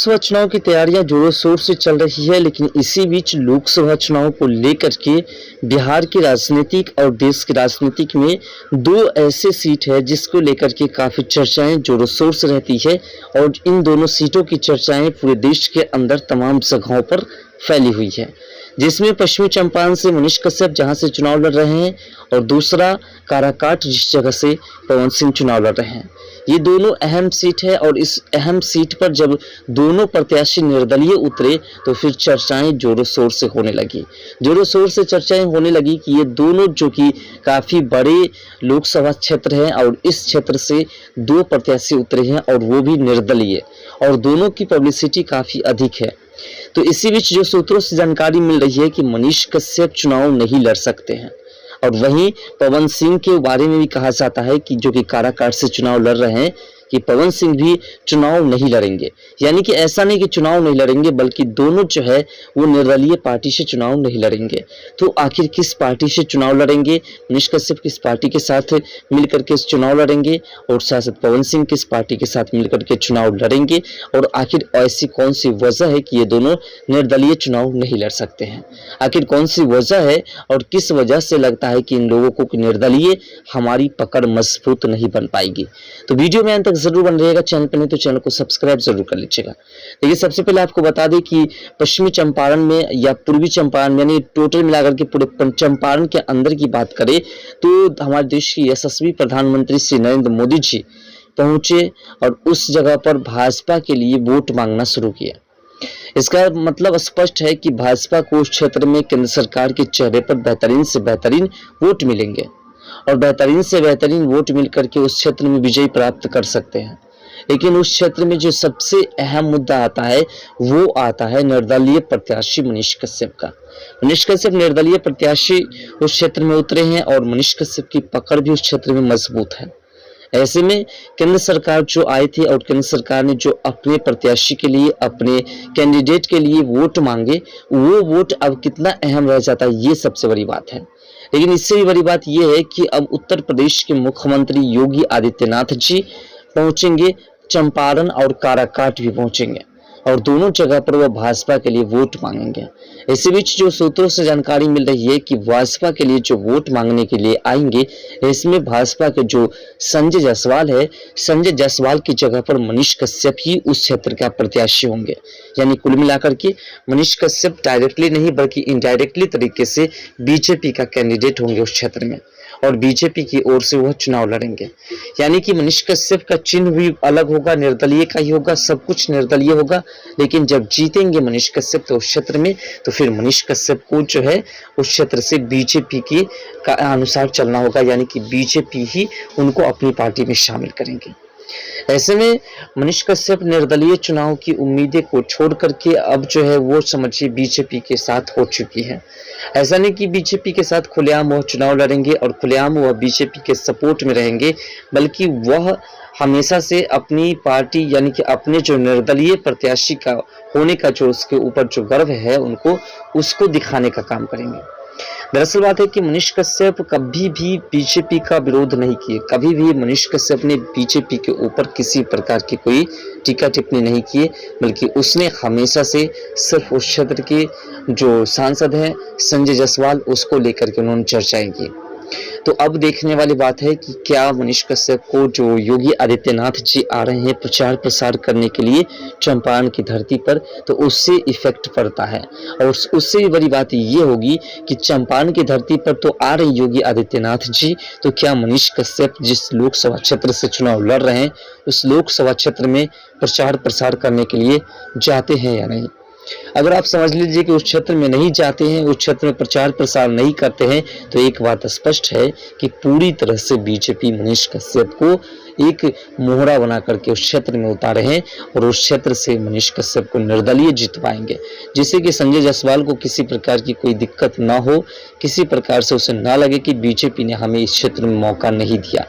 लोकसभा चुनाव की तैयारियां जोरों शोर से चल रही है, लेकिन इसी बीच लोकसभा चुनाव को लेकर के बिहार की राजनीतिक और देश की राजनीतिक में दो ऐसे सीट है जिसको लेकर के काफी चर्चाएं जोरों शोर से रहती है और इन दोनों सीटों की चर्चाएं पूरे देश के अंदर तमाम जगहों पर फैली हुई है, जिसमें पश्चिमी चंपारण से मनीष कश्यप जहां से चुनाव लड़ रहे हैं और दूसरा काराकाट जिस जगह से पवन सिंह चुनाव लड़ रहे हैं। ये दोनों अहम सीट है और इस अहम सीट पर जब दोनों प्रत्याशी निर्दलीय उतरे तो फिर चर्चाएं जोरों शोर से होने लगी। जोरों शोर से चर्चाएं होने लगी कि ये दोनों जो कि काफ़ी बड़े लोकसभा क्षेत्र हैं और इस क्षेत्र से दो प्रत्याशी उतरे हैं और वो भी निर्दलीय, और दोनों की पब्लिसिटी काफ़ी अधिक है। तो इसी बीच जो सूत्रों से जानकारी मिल रही है कि मनीष कश्यप चुनाव नहीं लड़ सकते हैं, और वहीं पवन सिंह के बारे में भी कहा जाता है कि जो कि काराकाट से चुनाव लड़ रहे हैं कि पवन सिंह भी चुनाव नहीं लड़ेंगे। यानी कि ऐसा नहीं कि चुनाव नहीं लड़ेंगे, बल्कि दोनों जो है वो निर्दलीय पार्टी से चुनाव नहीं लड़ेंगे। तो आखिर किस पार्टी से चुनाव लड़ेंगे? मनीष कश्यप किस पार्टी के साथ मिलकर के चुनाव लड़ेंगे और सांसद पवन सिंह किस पार्टी के साथ मिलकर के चुनाव लड़ेंगे, और आखिर ऐसी कौन सी वजह है कि ये दोनों निर्दलीय चुनाव नहीं लड़ सकते हैं? आखिर कौन सी वजह है और किस वजह से लगता है कि इन लोगों को निर्दलीय हमारी पकड़ मजबूत नहीं बन पाएगी? तो वीडियो में अंत तक जरूर बन रहेगा। चैनल पर नहीं तो चैनल को सब्सक्राइब जरूर कर लीजिएगा। देखिए, सबसे पहले आपको बता दें कि पश्चिमी चंपारण में या पूर्वी चंपारण में, यानी टोटल मिलाकर के पूरे चंपारण के अंदर की बात करें तो हमारे देश के यशस्वी प्रधानमंत्री श्री नरेंद्र मोदी जी पहुंचे और उस जगह पर भाजपा के लिए वोट मांगना शुरू किया। इसका मतलब स्पष्ट है कि भाजपा को उस क्षेत्र में केंद्र सरकार के चेहरे पर बेहतरीन से बेहतरीन वोट मिलेंगे और बेहतरीन से बेहतरीन वोट मिलकर के उस क्षेत्र में विजय प्राप्त कर सकते हैं। लेकिन उस क्षेत्र में जो सबसे अहम मुद्दा आता है वो आता है निर्दलीय प्रत्याशी मनीष कश्यप का। मनीष कश्यप निर्दलीय प्रत्याशी उस क्षेत्र में उतरे हैं और मनीष कश्यप की पकड़ भी उस क्षेत्र में मजबूत है। ऐसे में केंद्र सरकार जो आई थी और केंद्र सरकार ने जो अपने प्रत्याशी के लिए, अपने कैंडिडेट के लिए वोट मांगे, वो वोट अब कितना अहम रह जाता है, ये सबसे बड़ी बात है। लेकिन इससे भी बड़ी बात यह है कि अब उत्तर प्रदेश के मुख्यमंत्री योगी आदित्यनाथ जी पहुंचेंगे, चंपारण और काराकाट भी पहुंचेंगे और दोनों जगह पर वह भाजपा के लिए वोट मांगेंगे। इसी बीच जो सूत्रों से जानकारी मिल रही है कि भाजपा के लिए जो वोट मांगने के लिए आएंगे, इसमें भाजपा के जो संजय जायसवाल है, संजय जायसवाल की जगह पर मनीष कश्यप ही उस क्षेत्र का प्रत्याशी होंगे। यानी कुल मिलाकर के मनीष कश्यप डायरेक्टली नहीं बल्कि इनडायरेक्टली तरीके से बीजेपी का कैंडिडेट होंगे उस क्षेत्र में और बीजेपी की ओर से वह चुनाव लड़ेंगे। यानी कि मनीष कश्यप का चिन्ह भी अलग होगा, निर्दलीय का ही होगा, सब कुछ निर्दलीय होगा। लेकिन जब जीतेंगे मनीष कश्यप तो उस क्षेत्र में, तो फिर मनीष कश्यप को जो है उस क्षेत्र से बीजेपी के का अनुसार चलना होगा, यानी कि बीजेपी ही उनको अपनी पार्टी में शामिल करेंगे। ऐसे में मनीष कश्यप निर्दलीय चुनाव की उम्मीदें को छोड़ करके अब जो है वो समझिए बीजेपी के साथ हो चुकी है। ऐसा नहीं कि बीजेपी के साथ खुलेआम वह चुनाव लड़ेंगे और खुलेआम वह बीजेपी के सपोर्ट में रहेंगे, बल्कि वह हमेशा से अपनी पार्टी यानी कि अपने जो निर्दलीय प्रत्याशी का होने का जो उसके ऊपर जो गर्व है उनको उसको दिखाने का काम करेंगे। दरअसल बात है कि मनीष कश्यप कभी भी बीजेपी का विरोध नहीं किए, कभी भी मनीष कश्यप ने बीजेपी के ऊपर किसी प्रकार की कोई टीका टिप्पणी नहीं किए, बल्कि उसने हमेशा से सिर्फ उस क्षेत्र के जो सांसद हैं संजय जायसवाल उसको लेकर के उन्होंने चर्चाएं की। तो अब देखने वाली बात है कि क्या मनीष कश्यप को जो योगी आदित्यनाथ जी आ रहे हैं प्रचार प्रसार करने के लिए चंपारण की धरती पर, तो उससे इफेक्ट पड़ता है। और उससे भी बड़ी बात ये होगी कि चंपारण की धरती पर तो आ रहे योगी आदित्यनाथ जी, तो क्या मनीष कश्यप जिस लोकसभा क्षेत्र से चुनाव लड़ रहे हैं उस लोकसभा क्षेत्र में प्रचार प्रसार करने के लिए जाते हैं या नहीं? अगर आप समझ लीजिए कि उस क्षेत्र में नहीं जाते हैं, उस क्षेत्र में प्रचार प्रसार नहीं करते हैं, तो एक बात स्पष्ट है कि पूरी तरह से बीजेपी मनीष कश्यप को एक मोहरा बना करके उस क्षेत्र में उतारे हैं और उस क्षेत्र से मनीष कश्यप को निर्दलीय जितवाएंगे, जिससे कि संजय जायसवाल को किसी प्रकार की कोई दिक्कत ना हो, किसी प्रकार से उसे ना लगे कि बीजेपी ने हमें इस क्षेत्र में मौका नहीं दिया।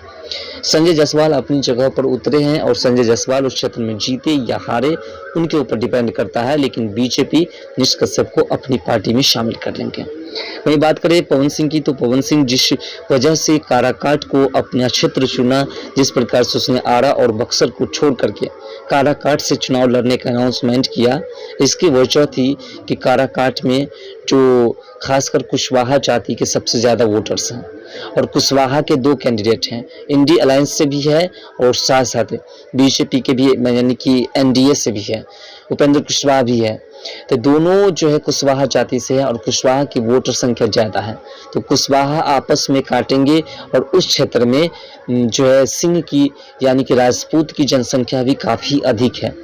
संजय जायसवाल अपनी जगह पर उतरे हैं और संजय जायसवाल उस क्षेत्र में जीते या हारे उनके ऊपर डिपेंड करता है, लेकिन बीजेपी मनीष कश्यप को अपनी पार्टी में शामिल कर लेंगे। वहीं बात करें पवन सिंह की, तो पवन सिंह जिस वजह से काराकाट को अपना क्षेत्र चुना, जिस प्रकार से उसने आरा और बक्सर को छोड़ करके काराकाट से चुनाव लड़ने का अनाउंसमेंट किया, इसकी वजह थी कि काराकाट में जो खासकर कुशवाहा जाति के सबसे ज़्यादा वोटर्स हैं और कुशवाहा के 2 कैंडिडेट हैं, इंडी अलायंस से भी है और साथ साथ बीजेपी के भी यानी कि एनडीए से भी है, उपेंद्र कुशवाहा भी है। तो दोनों जो है कुशवाहा जाति से है और कुशवाहा की वोटर संख्या ज़्यादा है, तो कुशवाहा आपस में काटेंगे और उस क्षेत्र में जो है सिंह की यानी कि राजपूत की जनसंख्या भी काफ़ी अधिक है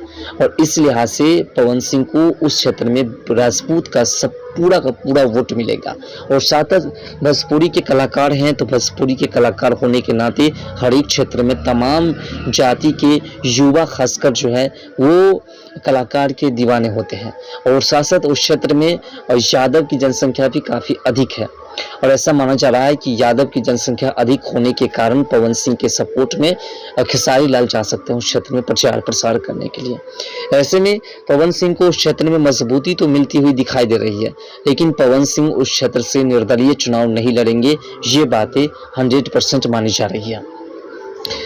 और इस लिहाज से पवन सिंह को उस क्षेत्र में राजपूत का सब पूरा का पूरा वोट मिलेगा। और साथ ही भोजपुरी के कलाकार हैं, तो भोजपुरी के कलाकार होने के नाते हर एक क्षेत्र में तमाम जाति के युवा खासकर जो है वो कलाकार के दीवाने होते हैं और साथ साथ उस क्षेत्र में यादव की जनसंख्या भी काफ़ी अधिक है और ऐसा माना जा रहा है कि यादव की जनसंख्या अधिक होने के कारण पवन सिंह के सपोर्ट में खेसारी लाल जा सकते हैं उस क्षेत्र में प्रचार प्रसार करने के लिए। ऐसे में पवन सिंह को उस क्षेत्र में मजबूती तो मिलती हुई दिखाई दे रही है, लेकिन पवन सिंह उस क्षेत्र से निर्दलीय चुनाव नहीं लड़ेंगे, ये बातें 100% मानी जा रही है।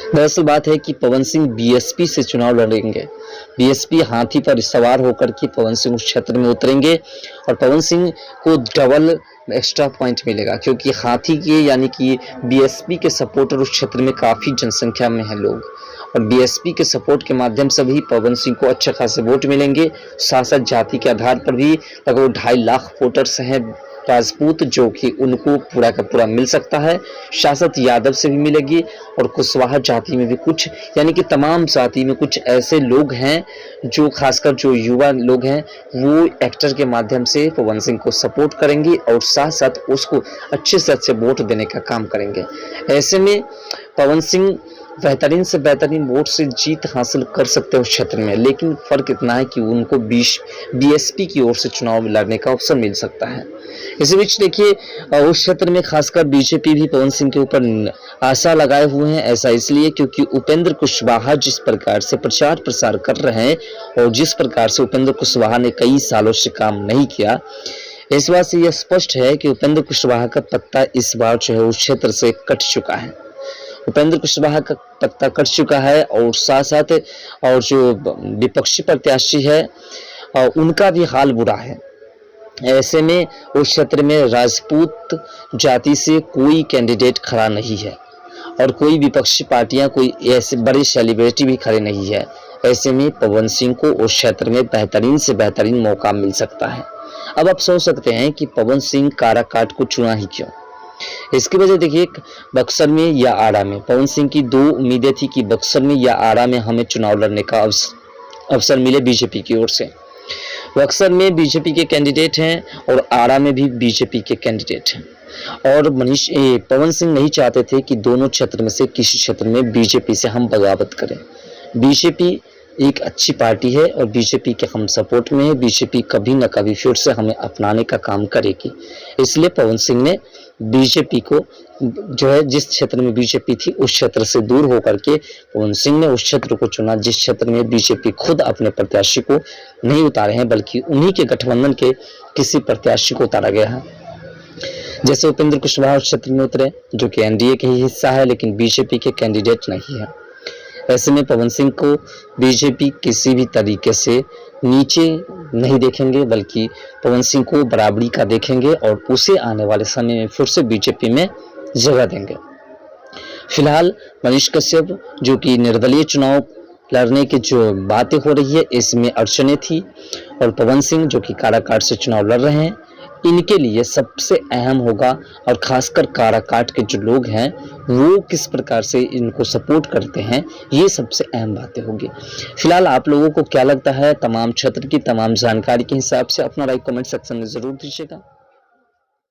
दरअसल बात है कि पवन सिंह बीएसपी से चुनाव लड़ेंगे, बीएसपी हाथी पर सवार होकर के पवन सिंह उस क्षेत्र में उतरेंगे और पवन सिंह को डबल एक्स्ट्रा पॉइंट मिलेगा क्योंकि हाथी के यानी कि बीएसपी के सपोर्टर उस क्षेत्र में काफ़ी जनसंख्या में हैं लोग और बीएसपी के सपोर्ट के माध्यम से भी पवन सिंह को अच्छे खासे वोट मिलेंगे। साथ साथ जाति के आधार पर भी लगभग 2.5 लाख वोटर्स हैं राजपूत जो कि उनको पूरा का पूरा मिल सकता है, शासक यादव से भी मिलेगी और कुशवाहा जाति में भी कुछ यानी कि तमाम जाति में कुछ ऐसे लोग हैं जो खासकर जो युवा लोग हैं वो एक्टर के माध्यम से पवन सिंह को सपोर्ट करेंगे और साथ साथ उसको अच्छे से अच्छे वोट देने का काम करेंगे। ऐसे में पवन सिंह बेहतरीन से बेहतरीन वोट से जीत हासिल कर सकते हैं उस क्षेत्र में, लेकिन फर्क इतना है कि उनको बीएसपी की ओर से चुनाव लड़ने का अवसर मिल सकता है। इसी बीच देखिए उस क्षेत्र में खासकर बीजेपी भी पवन सिंह के ऊपर आशा लगाए हुए हैं। ऐसा इसलिए क्योंकि उपेंद्र कुशवाहा जिस प्रकार से प्रचार प्रसार कर रहे हैं और जिस प्रकार से उपेंद्र कुशवाहा ने कई सालों से काम नहीं किया, इस बात से यह स्पष्ट है कि उपेंद्र कुशवाहा का पत्ता इस बार जो है उस क्षेत्र से कट चुका है। उपेंद्र कुशवाहा का पत्ता कट चुका है और साथ साथ और जो विपक्षी प्रत्याशी है उनका भी हाल बुरा है। ऐसे में उस क्षेत्र में राजपूत जाति से कोई कैंडिडेट खड़ा नहीं है और कोई विपक्षी पार्टियां कोई ऐसे बड़े सेलिब्रिटी भी खड़े नहीं है। ऐसे में पवन सिंह को उस क्षेत्र में बेहतरीन से बेहतरीन मौका मिल सकता है। अब आप सोच सकते हैं कि पवन सिंह काराकाट को चुना ही क्यों। इसकी वजह देखिए बक्सर में या आरा में पवन सिंह की 2 उम्मीदें थी कि बक्सर में या आरा में हमें चुनाव लड़ने का अवसर मिले बीजेपी की ओर से। बक्सर में बीजेपी के कैंडिडेट हैं और आरा में भी बीजेपी के कैंडिडेट हैं और पवन सिंह नहीं चाहते थे कि दोनों क्षेत्र में से किसी क्षेत्र में बीजेपी से हम बगावत करें। बीजेपी एक अच्छी पार्टी है और बीजेपी के हम सपोर्ट में है, बीजेपी कभी न कभी फिर से हमें अपनाने का काम करेगी। इसलिए पवन सिंह ने बीजेपी को जो है जिस क्षेत्र में बीजेपी थी उस क्षेत्र से दूर होकर के पवन सिंह ने उस क्षेत्र को चुना जिस क्षेत्र में बीजेपी खुद अपने प्रत्याशी को नहीं उतारे हैं बल्कि उन्हीं के गठबंधन के किसी प्रत्याशी को उतारा गया है। जैसे उपेंद्र कुशवाहा उस क्षेत्र में उतरे जो कि एनडीए के ही हिस्सा है लेकिन बीजेपी के कैंडिडेट नहीं है। ऐसे में पवन सिंह को बीजेपी किसी भी तरीके से नीचे नहीं देखेंगे बल्कि पवन सिंह को बराबरी का देखेंगे और उसे आने वाले समय में फिर से बीजेपी में जगह देंगे। फिलहाल मनीष कश्यप जो कि निर्दलीय चुनाव लड़ने की जो बातें हो रही है इसमें अड़चने थी और पवन सिंह जो कि काराकाट से चुनाव लड़ रहे हैं इनके लिए सबसे अहम होगा और खासकर काराकाट के जो लोग हैं वो किस प्रकार से इनको सपोर्ट करते हैं ये सबसे अहम बातें होगी। फिलहाल आप लोगों को क्या लगता है तमाम क्षेत्र की तमाम जानकारी के हिसाब से अपना राय कमेंट सेक्शन में ज़रूर दीजिएगा।